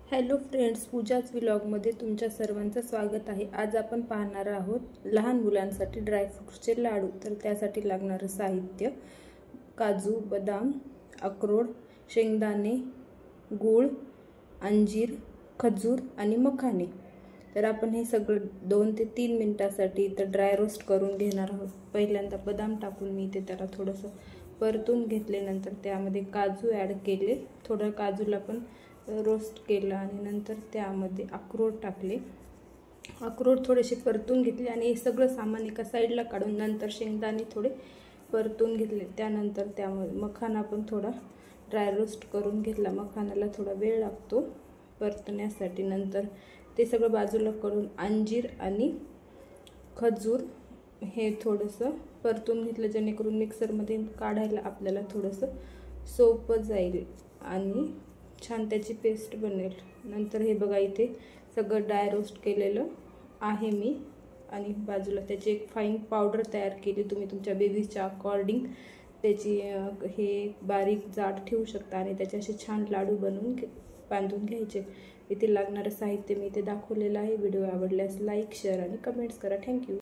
Hello friends, पूजाच व्लॉगमध्ये तुमच्या सर्वांचं स्वागत आहे। आज आपण पाहणार आहोत लहान मुलांसाठी ड्रायफ्रूट्सचे लाडू। तर त्यासाठी लागणारं साहित्य काजू, बदाम, अक्रोड, शेंगदाणे, गूळ, अंजीर, खजूर आणि मखाने। तर आपण हे सगळं 2 ते 3 मिनिटांसाठी तर ड्राय रोस्ट करून घेणार आहोत। पहिल्यांदा बदाम टाकून मी इथे त्याला थोडंसं परतून घेतले, नंतर त्यामध्ये काजू ॲड केले, थोडं काजूला पण रोस्ट केलं आणि नंतर त्यामध्ये अक्रोड टाकले। अक्रोड थोडेसे परतून घेतले आणि हे सगळं सामान एका साईडला काढून नंतर शेंगदाणे थोडे परतून घेतले। त्यानंतर त्यामध्ये मखाना पण थोडा ड्राय रोस्ट करून घेतला। मखानाला थोडा वेळ लागतो परतण्यासाठी। नंतर ते सगळं बाजूला करून अंजीर आणि खजूर हे थोडंसं परतून घेतलं, जेणेकरून मिक्सरमध्ये काढायला आपल्याला थोडंसं सोपं जाईल आणि छान त्याची पेस्ट बनेल। नंतर हे बघा, इथे सगळं ड्राय रोस्ट केलेलं आहे मी आणि बाजूला त्याची एक फाईन पावडर तयार केली। तुम्ही तुमच्या बेबीच्या अकॉर्डिंग त्याची हे बारीक जाड ठेवू शकता आणि त्याचे असे छान लाडू बनवून बांधून घ्यायचे। इथे लागणारं साहित्य मी इथे दाखवलेलं आहे। व्हिडिओ आवडल्यास लाईक, शेअर आणि कमेंट्स करा। थँक्यू।